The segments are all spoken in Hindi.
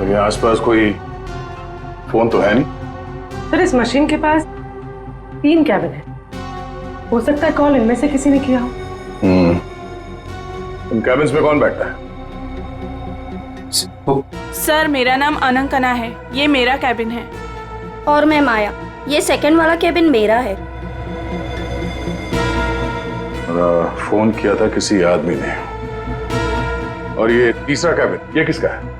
और ये आसपास कोई फोन तो है नहीं। सर इस मशीन के पास 3 कैबिन है, हो सकता है कॉल इनमें से किसी ने किया हो। इन कैबिन्स में कौन बैठता है? सर मेरा नाम अनंकना है, ये मेरा कैबिन है। और मैं माया, ये सेकंड वाला कैबिन मेरा है। फोन किया था किसी आदमी ने। और ये तीसरा कैबिन ये किसका है?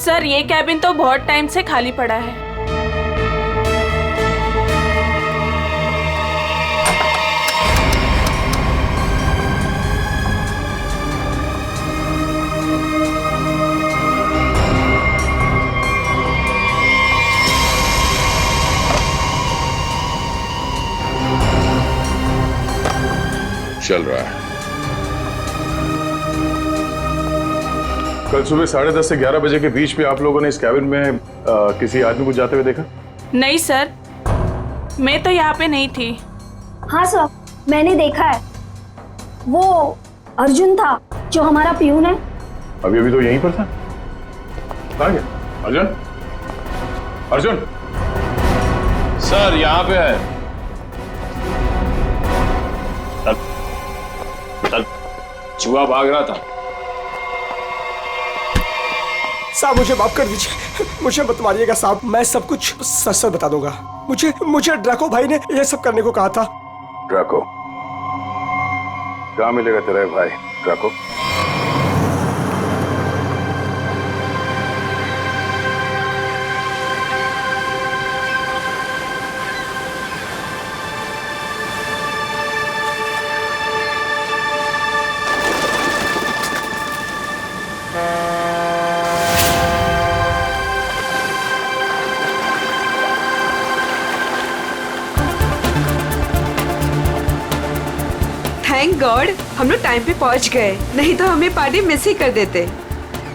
सर ये कैबिन तो बहुत टाइम से खाली पड़ा है। चल रहा है। कल सुबह 10:30 से 11 बजे के बीच में आप लोगों ने इस कैबिन में किसी आदमी को जाते हुए देखा? नहीं सर, मैं तो यहाँ पे नहीं थी। हाँ सर, मैंने देखा है। वो अर्जुन था जो हमारा प्यून है। अभी अभी तो यहीं पर था। कहाँ गया अर्जुन? अर्जुन सर यहाँ पे है। चूहा भाग रहा था। साहब मुझे माफ कर दीजिए, मुझे मत मारिएगा साहब, मैं सब कुछ सच सच बता दूंगा। मुझे ड्रैको भाई ने ये सब करने को कहा था। ड्रैको? कहाँ मिलेगा तेरा भाई ड्रैको? थैंक गॉड हम लोग टाइम पे पहुंच गए, नहीं तो हमें पार्टी मिस ही कर देते।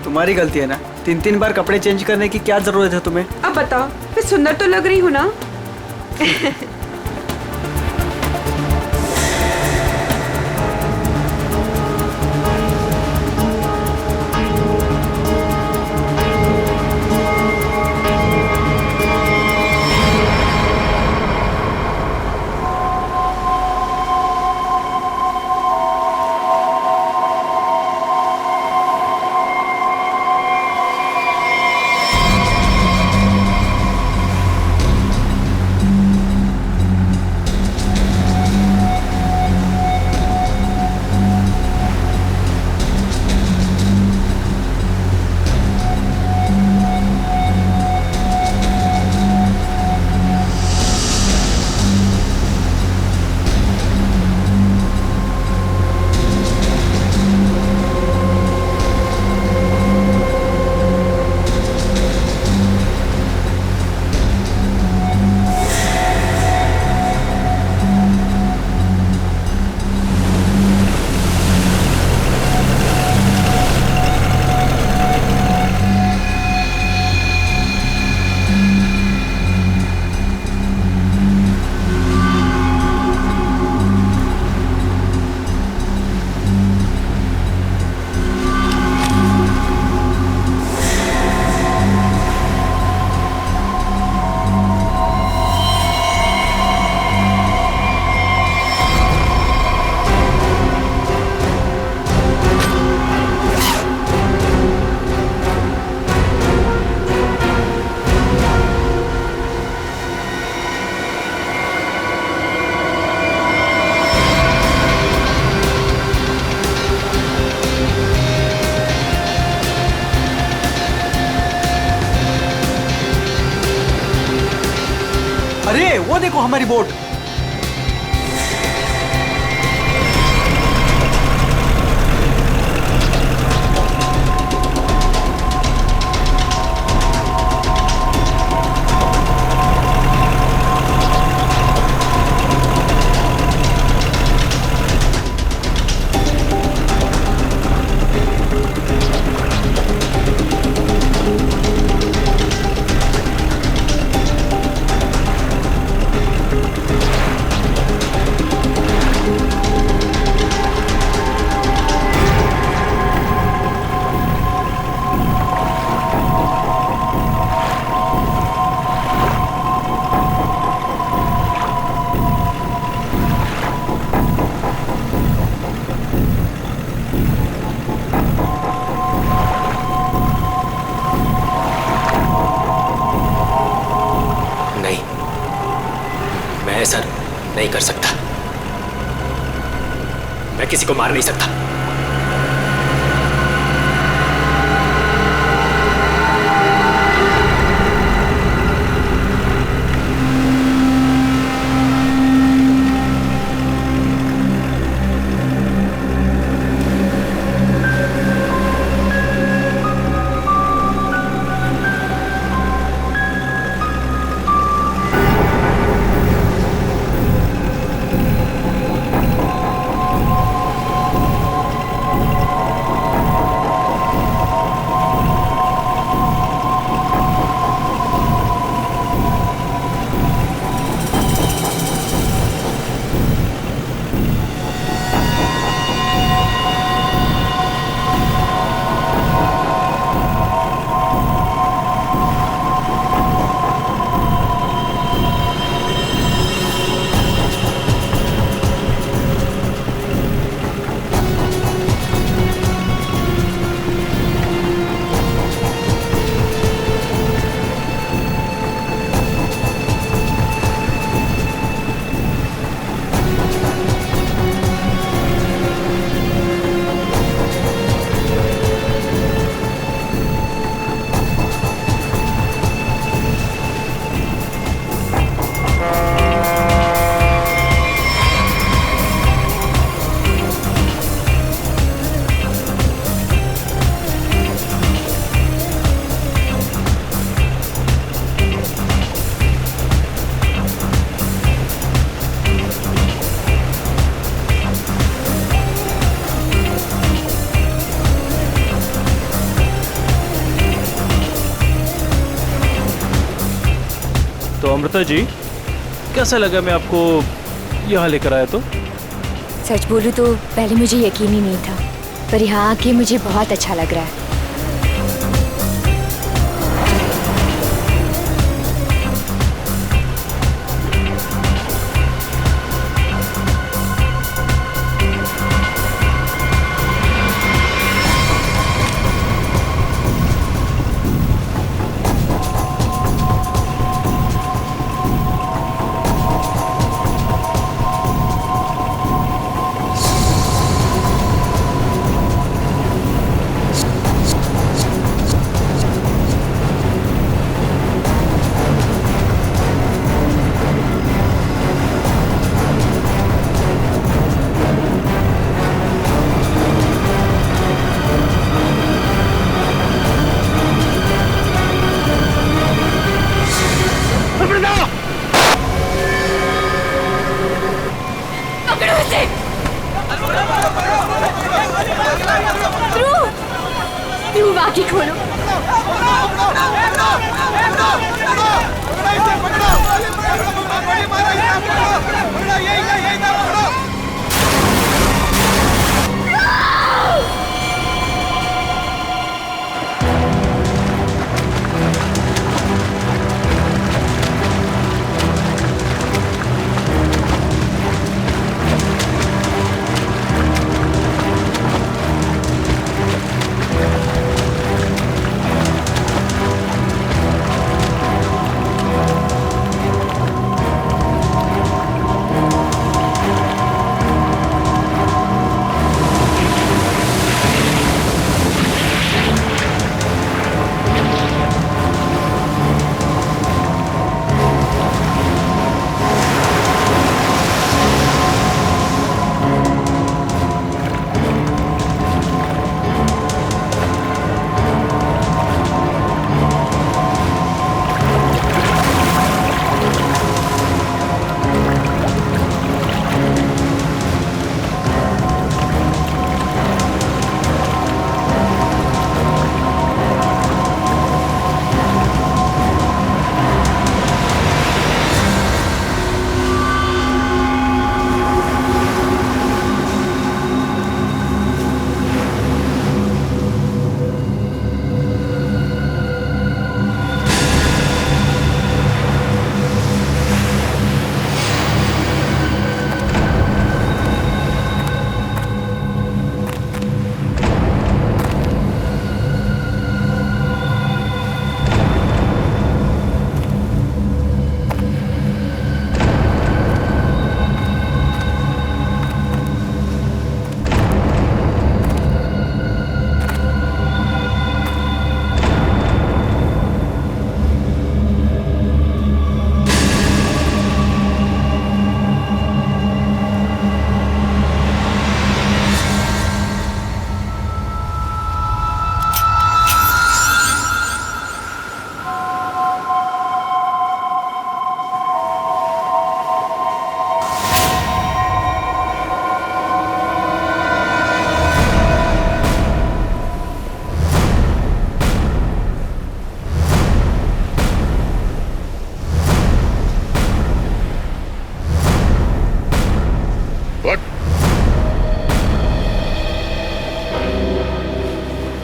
तुम्हारी गलती है ना, 3-3 बार कपड़े चेंज करने की क्या जरूरत है तुम्हें? अब बताओ, मैं सुंदर तो लग रही हूँ ना? अरे वो देखो हमारी बोट। नहीं कर सकता। मैं किसी को मार नहीं सकता। तो अमृता जी, कैसा लगा मैं आपको यहाँ लेकर आया तो? सच बोलूं तो पहले मुझे यकीन ही नहीं था, पर यहाँ आके मुझे बहुत अच्छा लग रहा है। बाकी खोलो।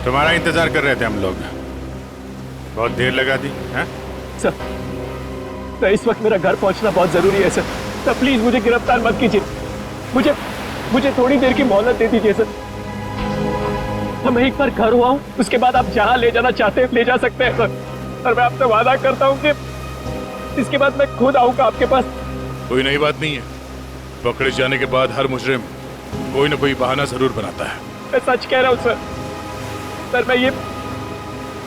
तुम्हारा इंतजार कर रहे थे हम लोग। बहुत देर लगा दी हैं? सर इस वक्त मेरा घर पहुंचना बहुत जरूरी है सर प्लीज मुझे गिरफ्तार मत कीजिए। मुझे थोड़ी देर की मोहलत दे दीजिए सर। मैं एक बार घर हुआ हूँ, उसके बाद आप जहाँ ले जाना चाहते हैं ले जा सकते हैं सर। और मैं आपसे वादा करता हूँ कि इसके बाद मैं खुद आऊँगा आपके पास। कोई नई बात नहीं है। पकड़े जाने के बाद हर मुजरिम कोई ना कोई बहाना जरूर बनाता है। मैं सच कह रहा हूँ सर मैं ये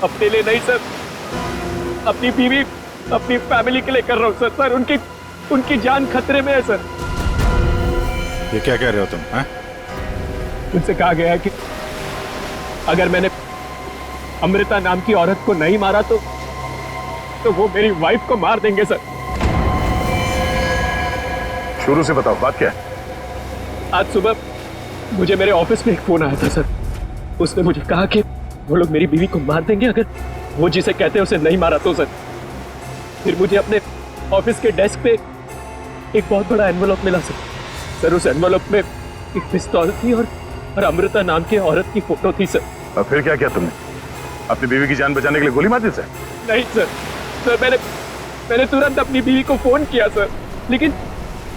अपने लिए नहीं सर, अपनी बीवी अपनी फैमिली के लिए कर रहा हूँ सर उनकी जान खतरे में है सर। ये क्या कह रहे हो तुम? हैं? उनसे कहा गया है कि अगर मैंने अमृता नाम की औरत को नहीं मारा तो वो मेरी वाइफ को मार देंगे सर। शुरू से बताओ बात क्या है? आज सुबह मुझे मेरे ऑफिस में एक फोन आया था सर। उसने मुझे कहा कि वो लोग मेरी बीवी को मार देंगे अगर वो जिसे कहते हैं उसे नहीं मारा तो सर। फिर मुझे अपने ऑफिस के डेस्क पे एक बहुत बड़ा एनवेलप मिला सर उस एनवेलप में एक पिस्तौल थी और अमृता नाम की औरत की फोटो थी सर। और फिर क्या किया तुमने? अपनी बीवी की जान बचाने के लिए गोली मार दी सर? नहीं सर मैंने तुरंत अपनी बीवी को फोन किया सर, लेकिन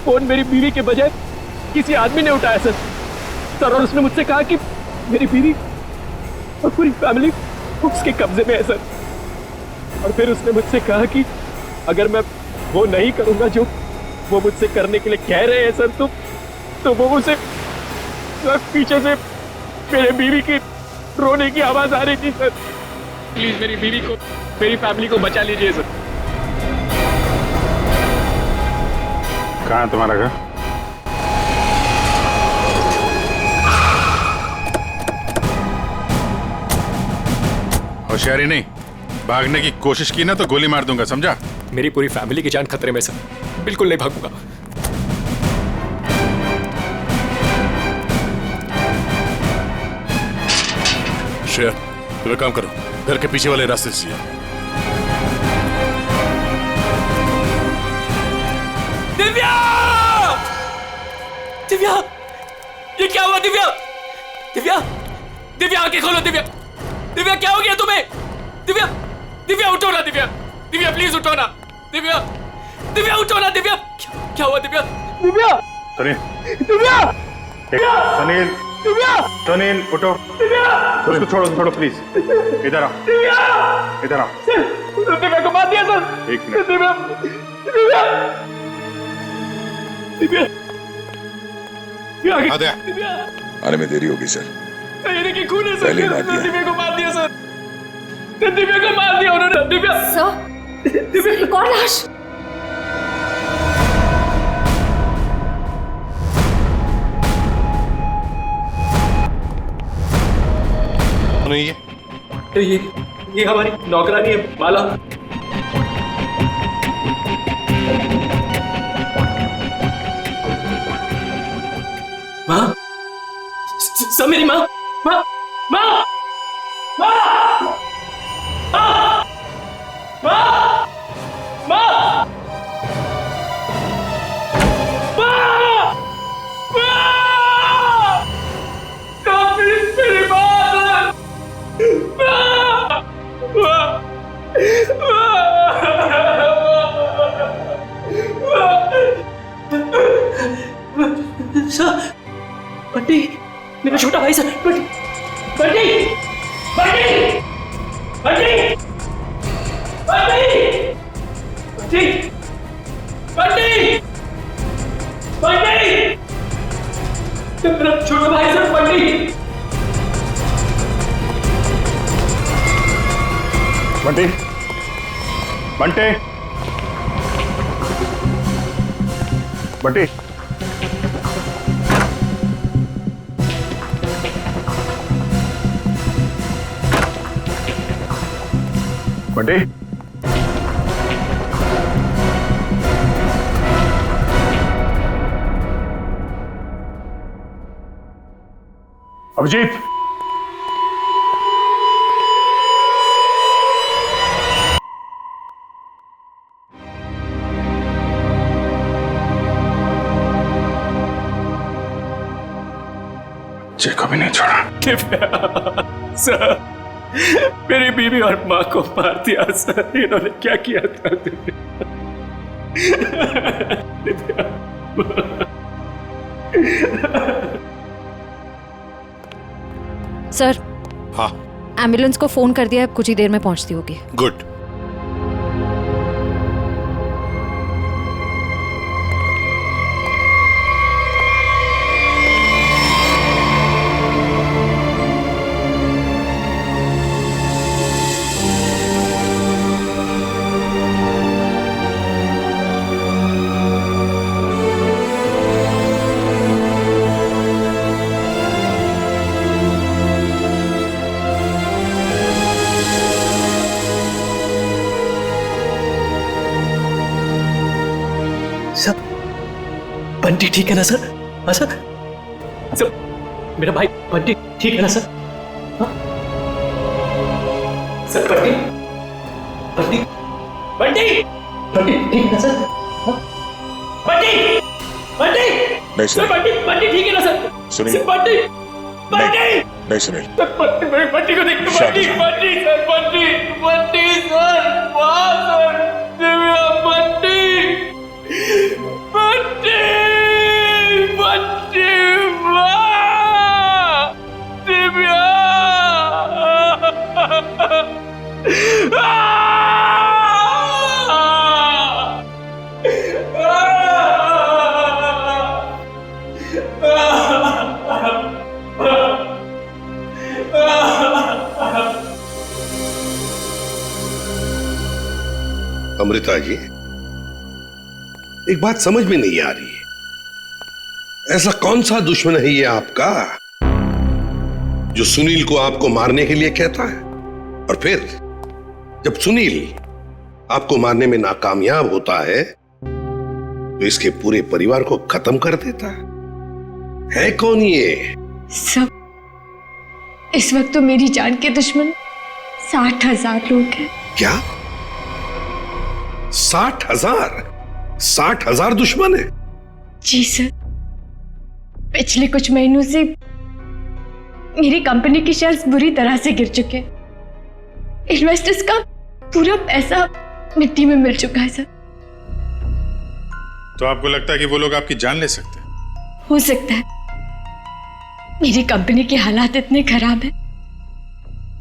फोन मेरी बीवी के बजाय किसी आदमी ने उठाया सर और उसने मुझसे कहा कि मेरी बीवी और पूरी फैमिली उसके कब्जे में है सर। और फिर उसने मुझसे कहा कि अगर मैं वो नहीं करूंगा जो वो मुझसे करने के लिए कह रहे हैं सर तो वो उसे पीछे से मेरे बीवी की रोने की आवाज आ रही थी सर। प्लीज मेरी बीवी को मेरी फैमिली को बचा लीजिए सर। कहाँ है तुम्हारा घर? होशियारी नहीं, भागने की कोशिश की ना तो गोली मार दूंगा, समझा? मेरी पूरी फैमिली की जान खतरे में सर, बिल्कुल नहीं भागूंगा। श्रेया, तुम एक काम करो, घर के पीछे वाले रास्ते से जाओ। दिव्या! दिव्या! ये क्या हुआ दिव्या? दिव्या आंखें खोलो दिव्या! दिव्या क्या हो गया तुम्हें? दिव्या उठो ना दिव्या! दिव्या प्लीज उठो ना! दिव्या उठो ना दिव्या! क्या हुआ दिव्या? सुनील! दिव्या! सुनील! सुनील उठो! उसको छोड़ो प्लीज। इधर आओ। दिव्या को मार दिया सर। एक मिनट। दिव्या आने में देरी होगी सर। ये देखिए खून है सर। पहले ही मार दिया। दिव्या को मार दिया सर। दिव्या को मार दिया उन्होंने। दिव्या सर एक और लाश। नहीं है ये हमारी नौकरानी है माला। माँ सब मेरी माँ माँ माँ माँ माँ माँ बंटी मेरा छोटा भाई सर। बंटी मेरा छोटा भाई सर। बंटी! अभिजीत! मुझे कभी नहीं छोड़ा। सर मेरी बीवी और माँ को मार दिया सर। इन्होंने क्या किया था? सर, हाँ एम्बुलेंस को फोन कर दिया है, कुछ ही देर में पहुंचती होगी। गुड। बंटी ठीक है ना सर? हाँ सर? सर मेरा भाई बंटी ठीक है ना सर? हाँ? सर बंटी बंटी बंटी बंटी ठीक है ना सर? हाँ? बंटी बंटी नहीं सर, बंटी बंटी ठीक है ना सर? सुनील। सर बंटी बंटी नहीं सुनील, सर बंटी को देख बंटी बंटी सर बंटी बंटी सर वाह सर दिव्या बंटी बंटी बंटी वाह दिव्या अमृता जी, एक बात समझ में नहीं आ रही। ऐसा कौन सा दुश्मन है ये आपका जो सुनील को आपको मारने के लिए कहता है, और फिर जब सुनील आपको मारने में नाकामयाब होता है तो इसके पूरे परिवार को खत्म कर देता है कौन ये? सब इस वक्त तो मेरी जान के दुश्मन 60,000 लोग हैं। क्या 60,000? 60,000 दुश्मन है? जी सर, पिछले कुछ महीनों से मेरी कंपनी के शेयर्स बुरी तरह से गिर चुके हैं। इन्वेस्टर्स का पूरा पैसा मिट्टी में मिल चुका है सर। तो आपको लगता है कि वो लोग आपकी जान ले सकते हैं? हो सकता है। मेरी कंपनी के हालात इतने खराब हैं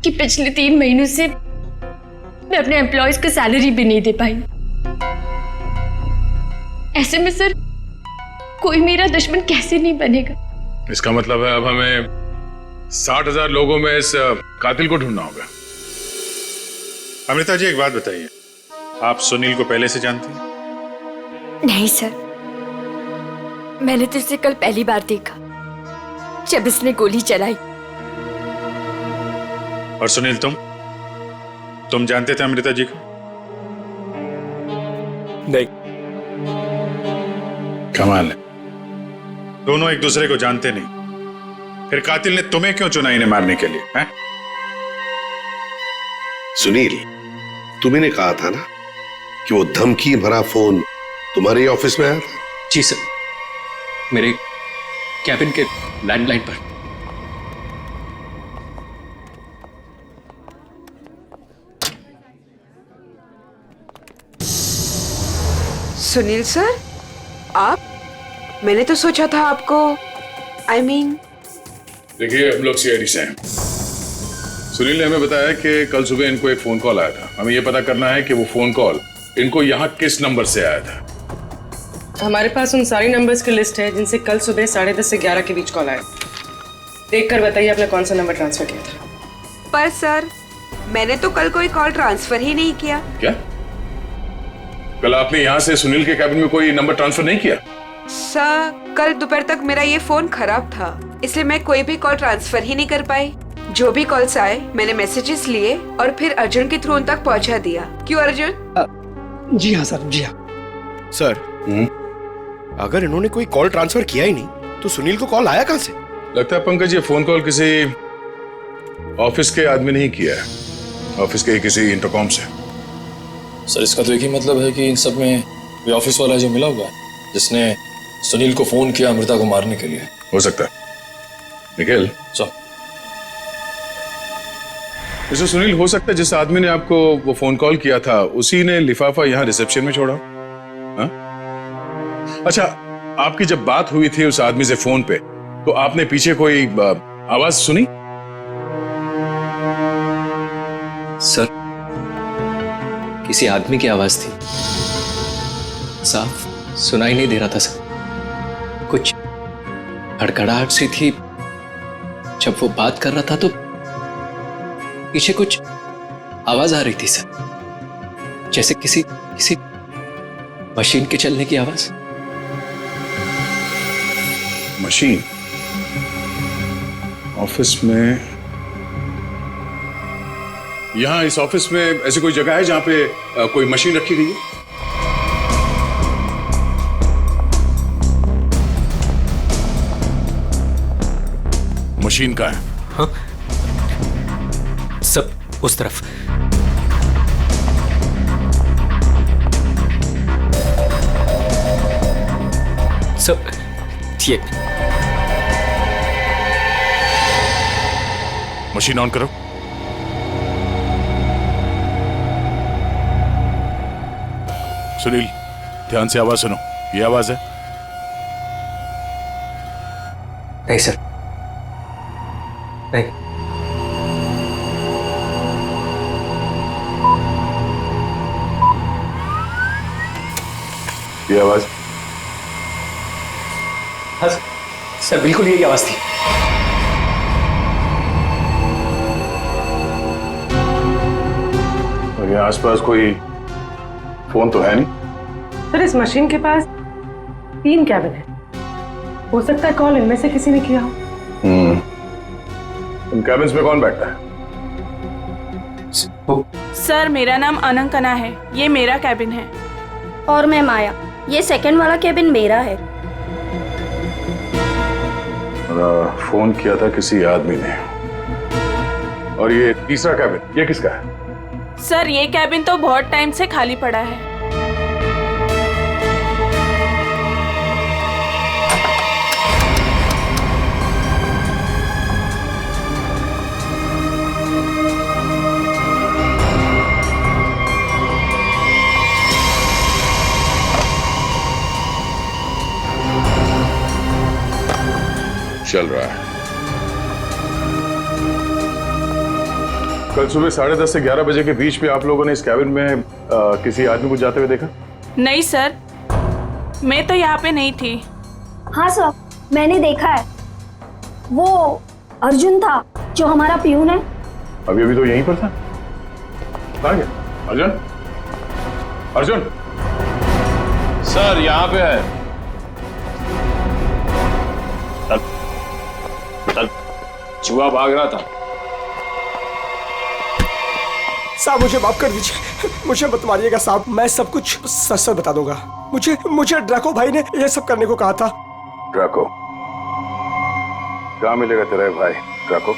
कि पिछले 3 महीनों से मैं अपने एम्प्लॉयज को सैलरी भी नहीं दे पाई। ऐसे में सर कोई मेरा दुश्मन कैसे नहीं बनेगा? इसका मतलब है अब हमें 60,000 लोगों में इस कातिल को ढूंढना होगा। अमृता जी, एक बात बताइए, आप सुनील को पहले से जानती हैं? नहीं सर, मैंने तो इसे कल पहली बार देखा जब इसने गोली चलाई। और सुनील, तुम जानते थे अमृता जी को? नहीं। कमाल है, दोनों एक दूसरे को जानते नहीं, फिर कातिल ने तुम्हें क्यों चुना इन्हें मारने के लिए? हैं? सुनील, तुम्ही कहा था ना कि वो धमकी भरा फोन तुम्हारे ऑफिस में आया था? जी सर, मेरे कैबिन के लैंडलाइन पर। सुनील सर, आप? मैंने तो सोचा था आपको देखिए, हम लोग सीआईडी से हैं। सुनील ने हमें बताया कि कल सुबह इनको एक फोन कॉल आया था। हमें यह पता करना है कि वो फोन कॉल इनको यहाँ किस नंबर से आया था। हमारे पास उन सारी नंबर्स की लिस्ट है जिनसे कल सुबह 10:30 से 11 के बीच कॉल आया। देखकर बताइए आपने कौन सा नंबर ट्रांसफर किया था। पर सर, मैंने तो कल कोई कॉल ट्रांसफर ही नहीं किया। क्या? कल आपने यहाँ से सुनील के कैबिन में कोई नंबर ट्रांसफर नहीं किया? सर, कल दोपहर तक मेरा ये फोन खराब था, इसलिए मैं कोई भी कॉल ट्रांसफर ही नहीं कर पाई। जो भी कॉल्स आए मैंने मैसेजेस लिए और फिर अर्जुन के थ्रू उन तक पहुंचा दिया। क्यों अर्जुन? जी हाँ सर, जी हाँ सर। अगर इन्होंने कोई कॉल ट्रांसफर किया ही नहीं तो सुनील को कॉल आया कहां से? लगता है पंकज ये फोन कॉल किसी ऑफिस के आदमी ने ही किया है, ऑफिस के किसी इंटरकॉम से। सर, इसका तो एक ही मतलब है कि इन सब में कोई ऑफिस वाला जो मिला हुआ है जिसने सुनील को फोन किया अमृता को मारने के लिए। हो सकता है। निखिल, सर, मिस्टर सुनील, हो सकता है जिस आदमी ने आपको वो फोन कॉल किया था उसी ने लिफाफा यहाँ रिसेप्शन में छोड़ा। हाँ? अच्छा, आपकी जब बात हुई थी उस आदमी से फोन पे, तो आपने पीछे कोई आवाज सुनी? सर, किसी आदमी की आवाज थी, साफ सुनाई नहीं दे रहा था सर। कुछ हड़कड़ाहट सी थी। जब वो बात कर रहा था तो पीछे कुछ आवाज आ रही थी सर, जैसे किसी मशीन के चलने की आवाज। मशीन? ऑफिस में? यहां इस ऑफिस में ऐसी कोई जगह है जहां पे कोई मशीन रखी गई है? मशीन का है? हाँ? सब उस तरफ। सब ये मशीन ऑन करो। सुनील, ध्यान से आवाज सुनो। ये आवाज है? नहीं सर, नहीं। ये आवाज? हाँ सर, बिल्कुल यही आवाज थी। और ये आसपास कोई फोन तो है नहीं? सर, इस मशीन के पास 3 कैबिन है। हो सकता है कॉल इनमें से किसी ने किया हो। इन कैबिन्स में कौन बैठता है? सर, मेरा नाम अनंकना है, ये मेरा कैबिन है। और मैं माया, ये सेकंड वाला कैबिन मेरा है। फोन किया था किसी आदमी ने। और ये तीसरा कैबिन, ये किसका है? सर, ये कैबिन तो बहुत टाइम से खाली पड़ा है। चल रहा है। कल सुबह 10:30 से 11 बजे के बीच में आप लोगों ने इस कैबिन में किसी आदमी को जाते हुए देखा? नहीं सर, मैं तो यहाँ पे नहीं थी। हाँ सर, मैंने देखा है। वो अर्जुन था जो हमारा प्यून है। अभी तो यहीं पर था। कहाँ गया अर्जुन? अर्जुन सर, यहाँ पे है। चूहा भाग रहा था। साहब मुझे माफ कर दीजिए, मुझे मत मारिएगा साहब, मैं सब कुछ सच सच बता दूंगा। मुझे ड्रैको भाई ने ये सब करने को कहा था। ड्रैको? कहाँ मिलेगा तेरा भाई ड्रैको?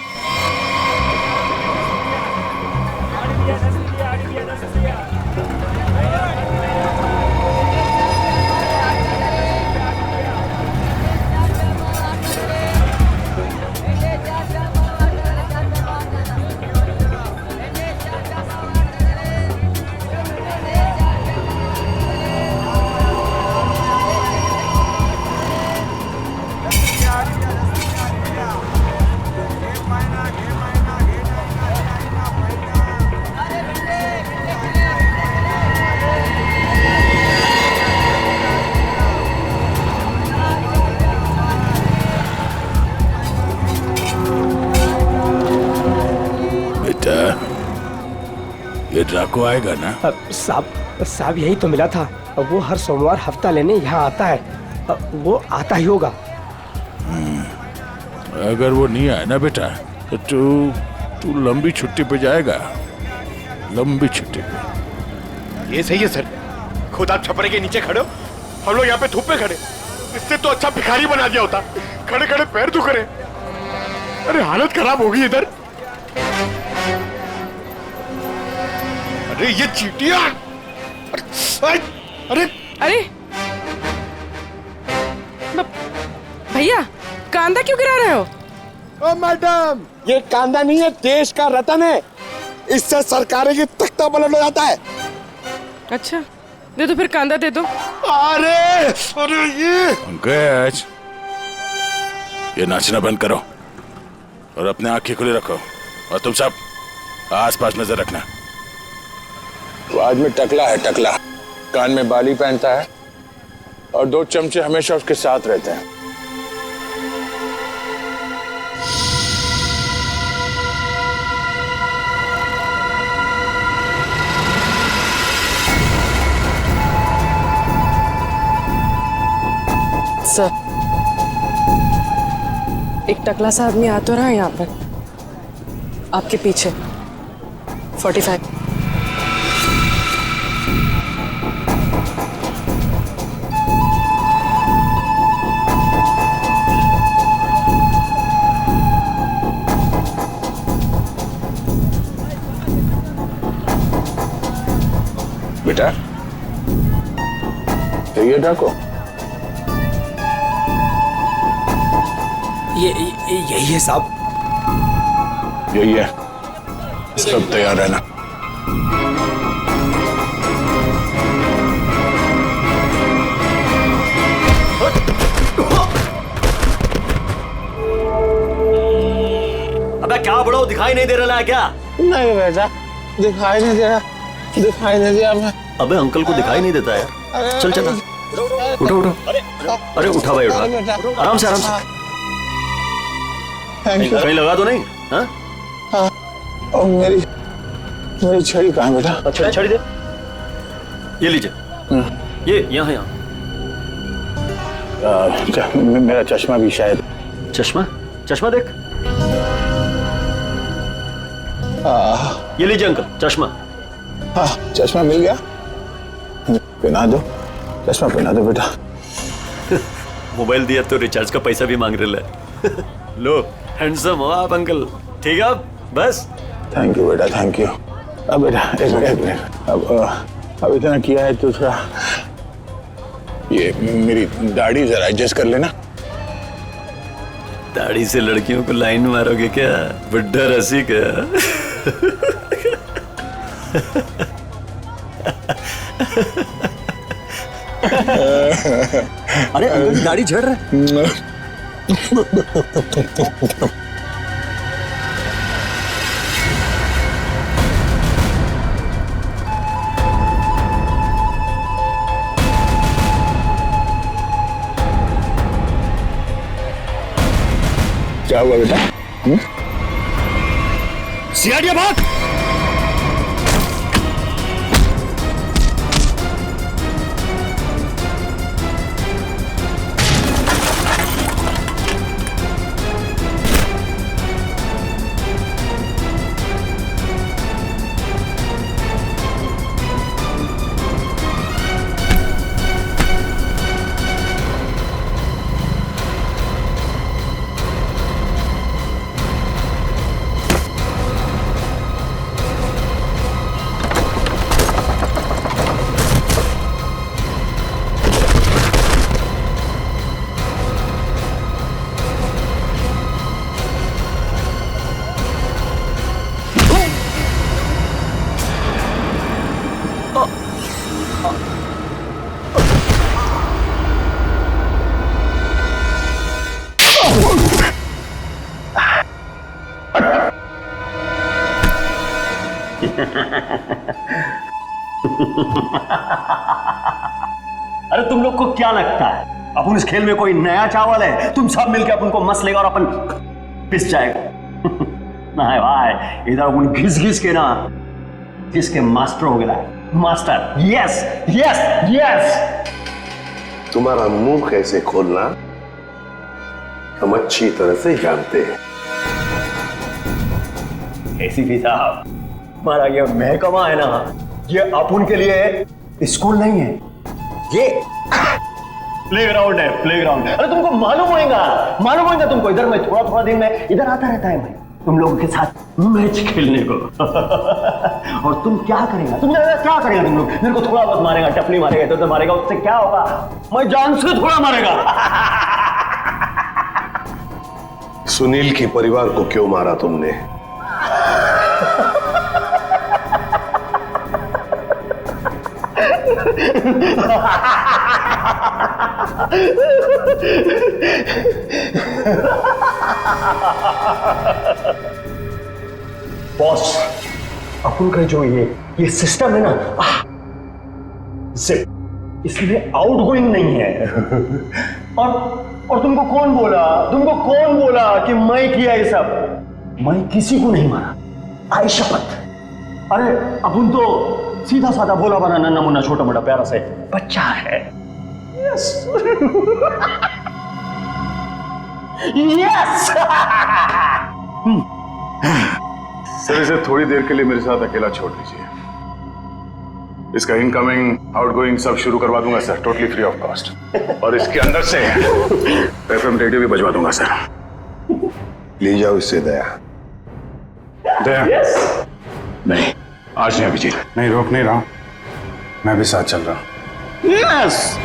ये ड्राको आएगा ना? साहब यही तो मिला था। वो हर सोमवार हफ्ता लेने यहाँ आता है। वो आता ही होगा। अगर वो नहीं आया ना बेटा तो तू लंबी छुट्टी पे जाएगा। लंबी छुट्टी पे। ये सही है सर। खुद आप छपरे के नीचे खड़े हो, हम लोग यहाँ पे धूप में खड़े। इससे तो अच्छा भिखारी बना दिया होता। खड़े खड़े पैर दुख रहे। अरे हालत खराब होगी इधर। अरे ये चींटियां! अरे भैया, कांदा क्यों गिरा रहे हो? ओ मैडम, ये कांदा नहीं है, देश का रतन है। इससे सरकारें की तख्ता पलट हो जाता है। अच्छा दे दो फिर, कांदा दे दो। अरे अरे ये पंकज, ये नाचना बंद करो और अपने आंखें खुली रखो, और तुम सब आसपास नजर रखना। वो आदमी टकला है, टकला, कान में बाली पहनता है और 2 चमचे हमेशा उसके साथ रहते हैं। सर, एक टकला सा आदमी आ तो रहा है यहाँ पर, आपके पीछे 45। बेटा ये डाको, यही है साहब। यही है, सब तैयार रहना। अबे क्या बड़ो, दिखाई नहीं दे रहा है क्या? नहीं बेटा, दिखाई नहीं दे रहा, दिखाई नहीं दिया मैं। अबे अंकल को दिखाई नहीं देता यार। चल चल, उठो उठो। अरे उठा भाई, उठा, आराम से आराम से। कहीं लगा तो नहीं? हाँ और मेरी छड़ी कहाँ बेटा? अच्छा छड़ी दे, ये लीजिए, ये यहाँ यहाँ। मेरा चश्मा भी शायद। चश्मा? चश्मा देख, ये लीजिए अंकल चश्मा। हाँ चश्मा मिल गया, पहना दो, चश्मा पहना दो बेटा। मोबाइल दिया तो रिचार्ज का पैसा भी मांग रहे है। लो, हैंडसम हो आप अंकल। ठीक है बस। थैंक यू बेटा, थैंक यू। अब बेटा एक मिनट, अब इतना किया है तो थोड़ा ये मेरी दाढ़ी जरा एडजस्ट कर लेना। दाढ़ी से लड़कियों को लाइन मारोगे क्या? बुड्ढा रसी क्या? अरे अंकल दाढ़ी झड़ रहा है। क्या हुआ बेटा? सियाड़िया भाग! अरे तुम लोग को क्या लगता है अपन इस खेल में कोई नया चावल है? तुम सब मिलकर अपन को मस लेगा और अपन पिस जाएगा। नहीं भाई, इधर अपन घिस घिस के ना जिसके मास्टर हो गया। Master, yes yes yes. तुम्हारा मुंह कैसे खोलना हम अच्छी तरह से जानते हैं। एसीपी साहब, हमारा ये महकमा है ना, ये अपन के लिए स्कूल नहीं है, ये प्लेग्राउंड है, प्लेग्राउंड है। अरे तुमको मालूम होगा तुमको। इधर में थोड़ा थोड़ा दिन में इधर आता रहता है मैं तुम लोगों के साथ मैच खेलने को। और तुम क्या करेगा? तुम लोग मेरे को थोड़ा बहुत मारेगा, टपली मारेगा, तो मारेगा, उससे क्या होगा? मैं जान से थोड़ा मारेगा। सुनील के परिवार को क्यों मारा तुमने? बॉस, अपन का जो ये सिस्टम है ना, इसमें आउटगोइंग नहीं है। और तुमको कौन बोला कि मैं किया ये सब? मैं किसी को नहीं मारा, आई शपथ। अरे अपन तो सीधा साधा भोला बना नन्ना मुन्ना छोटा मोटा प्यारा से बच्चा है। Yes yes. सर, इसे थोड़ी देर के लिए मेरे साथ अकेला छोड़ दीजिए। इसका इनकमिंग आउटगोइंग सब शुरू करवा दूंगा sir, totally free of cost. और इसके अंदर से एफएम रेडियो भी बजवा दूंगा सर। ले जाओ इससे दया। दया? नहीं, आज नहीं अभिजीत, नहीं, रोक नहीं रहा हूं, मैं भी साथ चल रहा हूं। यस।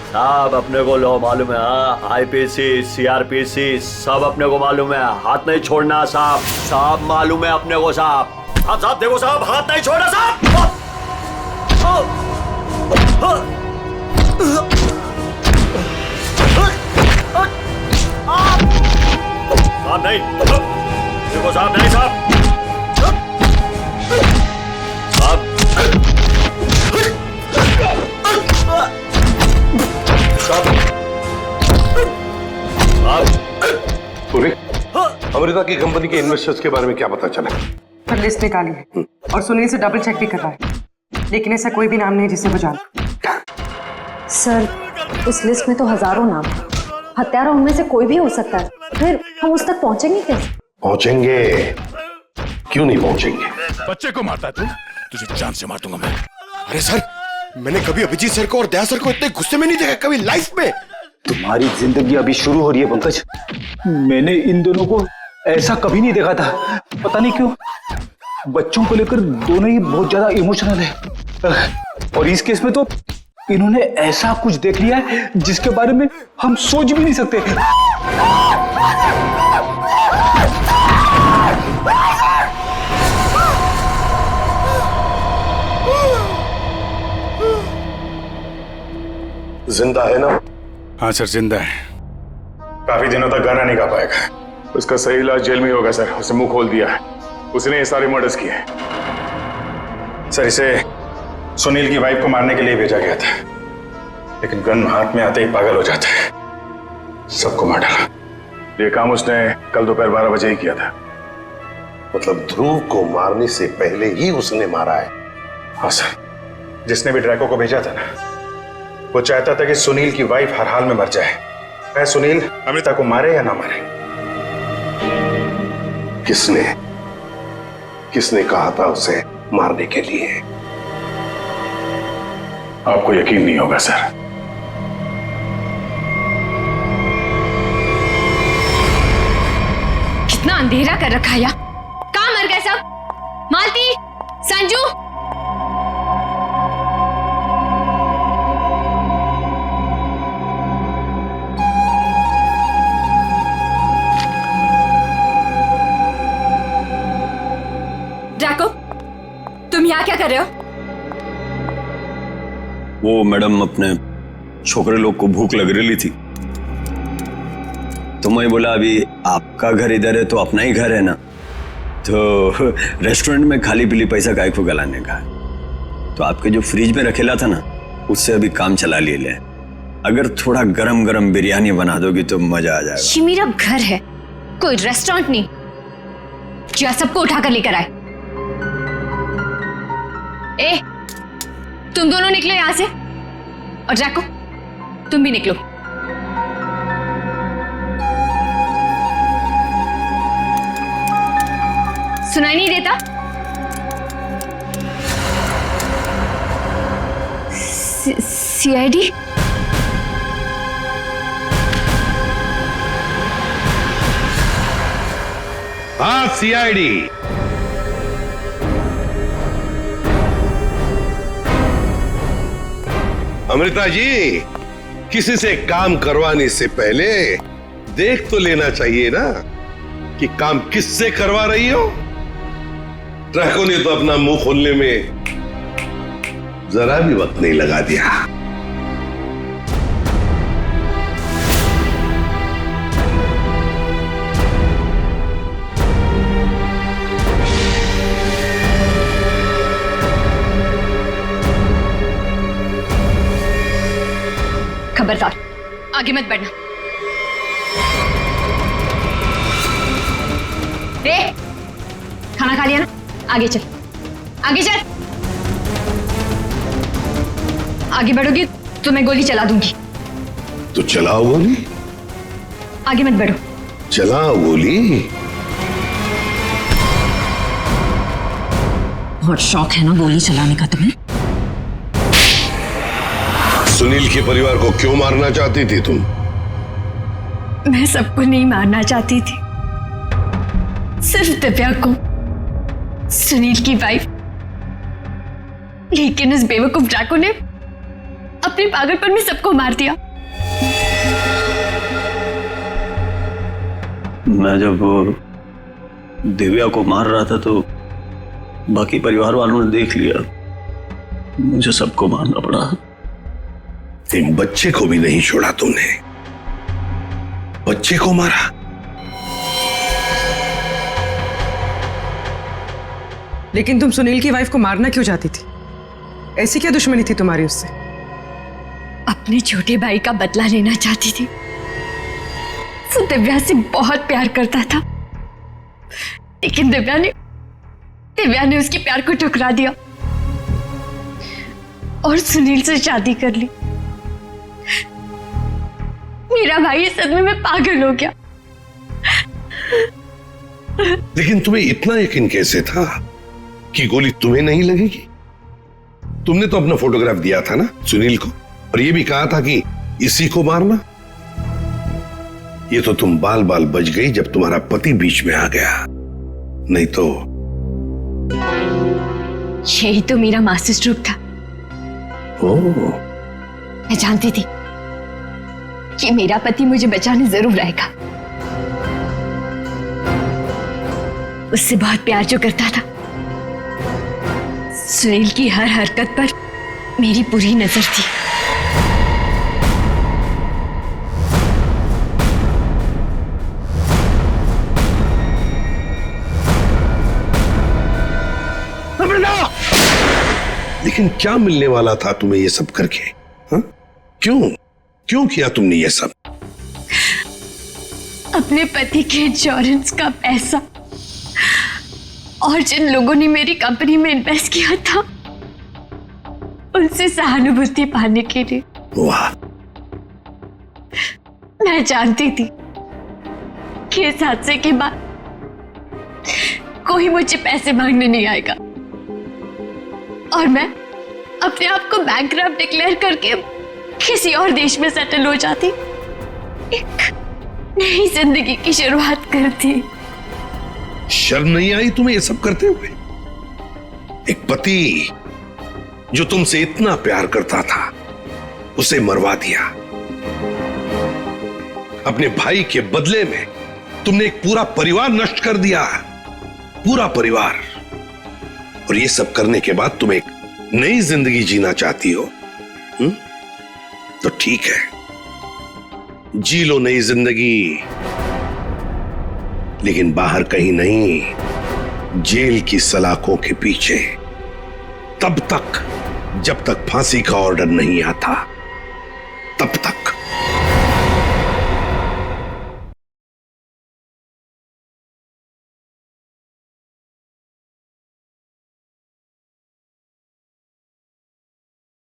साहब अपने को लो मालूम है, हाँ, आईपीसी सीआरपीसी सब अपने को मालूम है, हाथ नहीं छोड़ना साहब। साहब मालूम है अपने को साहब। साहब देखो साहब, हाथ नहीं छोड़ना साहब। साहब नहीं, देखो साहब, नहीं साहब। अमेरिका की कंपनी के इन्वेस्टर्स के बारे में क्या पता चला? पर लिस्ट निकाली है और सुनील से डबल चेक भी कर रहा है, लेकिन ऐसा कोई भी नाम नहीं जिसे वो जाने। सर, उस लिस्ट में तो हजारों नाम हैं। हत्यारा उनमें से कोई भी हो सकता है, फिर हम उस तक पहुंचेंगे कैसे? पहुंचेंगे, क्यों नहीं पहुंचेंगे? बच्चे को मारता तू, तुझे जान से मार दूंगा मैं। अरे सर, मैंने कभी अभिजीत सर को और दया सर को इतने गुस्से में नहीं देखा कभी लाइफ में। तुम्हारी जिंदगी अभी शुरू हो रही है पंकज। मैंने इन दोनों को ऐसा कभी नहीं देखा था, पता नहीं क्यों। बच्चों को लेकर दोनों ही बहुत ज्यादा इमोशनल है, और इस केस में तो इन्होंने ऐसा कुछ देख लिया है जिसके बारे में हम सोच भी नहीं सकते। जिंदा है ना? हाँ सर, जिंदा है। काफी दिनों तक गाना नहीं गा पाएगा। उसका सही इलाज जेल में होगा सर। उसे मुंह खोल दिया है, उसने ये सारे मर्डर्स किए हैं। सर, इसे सुनील की वाइफ को मारने के लिए भेजा गया था, लेकिन गन हाथ में आते ही पागल हो जाता है, सबको मार डाला। ये काम उसने कल दोपहर 12 बजे ही किया था। मतलब ध्रुव को मारने से पहले ही उसने मारा है? हाँ सर, जिसने भी ड्रैको को भेजा था ना, वो चाहता था कि सुनील की वाइफ हर हाल में मर जाए, चाहे सुनील अमृता को मारे या ना मारे। किसने कहा था उसे मारने के लिए? आपको यकीन नहीं होगा सर। कितना अंधेरा कर रखा है, कहाँ मर गए सब? मालती, संजू, ड्रैको, तुम यहाँ क्या कर रहे हो? वो मैडम, अपने छोकरे लोग को भूख लग रही थी, तो मैं बोला अभी आपका घर इधर है तो अपना ही घर है ना, तो रेस्टोरेंट में खाली पीली पैसा काय को गलाने का, तो आपके जो फ्रिज में रखेला था ना, उससे अभी काम चला लिए ले। अगर थोड़ा गरम गरम बिरयानी बना दोगी तो मजा आ जाएगा। ये मेरा घर है, कोई रेस्टोरेंट नहीं। क्या सबको उठाकर लेकर आए? ए, तुम दोनों निकलो यहां से, और ड्रैको तुम भी निकलो। सुनाई नहीं देता? सीआईडी? हाँ, सीआईडी। अमृता जी, किसी से काम करवाने से पहले देख तो लेना चाहिए ना कि काम किससे करवा रही हो। ट्रकों ने तो अपना मुंह खोलने में जरा भी वक्त नहीं लगा दिया। खबरदार, आगे मत बढ़ना। रे, खाना खा लिया ना? आगे चल, आगे चल। आगे बढ़ोगी तो मैं गोली चला दूंगी। तो चलाओ गोली। आगे मत बढ़ो। चलाओ गोली। बहुत शौक है ना गोली चलाने का तुम्हें? सुनील के परिवार को क्यों मारना चाहती थी तुम? मैं सबको नहीं मारना चाहती थी, सिर्फ दिव्या को, सुनील की वाइफ। लेकिन उस बेवकूफ डाकू ने अपने पागलपन में सबको मार दिया। मैं जब दिव्या को मार रहा था तो बाकी परिवार वालों ने देख लिया, मुझे सबको मारना पड़ा। एक बच्चे को भी नहीं छोड़ा तुमने, बच्चे को मारा। लेकिन तुम सुनील की वाइफ को मारना क्यों चाहती थी? ऐसी क्या दुश्मनी थी तुम्हारी उससे? अपने छोटे भाई का बदला लेना चाहती थी। वो दिव्या से बहुत प्यार करता था, लेकिन दिव्या ने उसके प्यार को ठुकरा दिया और सुनील से शादी कर ली। मेरा भाई इस सदमे में पागल हो गया। लेकिन तुम्हें इतना यकीन कैसे था कि गोली तुम्हें नहीं लगेगी? तुमने तो अपना फोटोग्राफ दिया था ना सुनील को, और ये भी कहा था कि इसी को मारना। ये तो तुम बाल बाल बच गई जब तुम्हारा पति बीच में आ गया, नहीं तो। यही तो मेरा मास्टर स्ट्रोक था। मैं जानती थी कि मेरा पति मुझे बचाने जरूर आएगा। उससे बहुत प्यार जो करता था, सुनील की हर हरकत पर मेरी पूरी नजर थी। लेकिन क्या मिलने वाला था तुम्हें ये सब करके? हा? क्यों किया तुमने ये सब? अपने पति के इंश्योरेंस का पैसा और जिन लोगों ने मेरी कंपनी में इन्वेस्ट किया था, उनसे सहानुभूति पाने के लिए। वाह। मैं जानती थी कि इस हादसे के बाद कोई मुझे पैसे मांगने नहीं आएगा और मैं अपने आप को बैंकरप्ट डिक्लेयर करके किसी और देश में सेटल हो जाती, एक नई जिंदगी की शुरुआत करती। शर्म नहीं आई तुम्हें ये सब करते हुए? एक पति जो तुमसे इतना प्यार करता था, उसे मरवा दिया। अपने भाई के बदले में तुमने एक पूरा परिवार नष्ट कर दिया, पूरा परिवार। और ये सब करने के बाद तुम एक नई जिंदगी जीना चाहती हो? तो ठीक है, जी लो नई जिंदगी, लेकिन बाहर कहीं नहीं, जेल की सलाखों के पीछे, तब तक जब तक फांसी का ऑर्डर नहीं आता।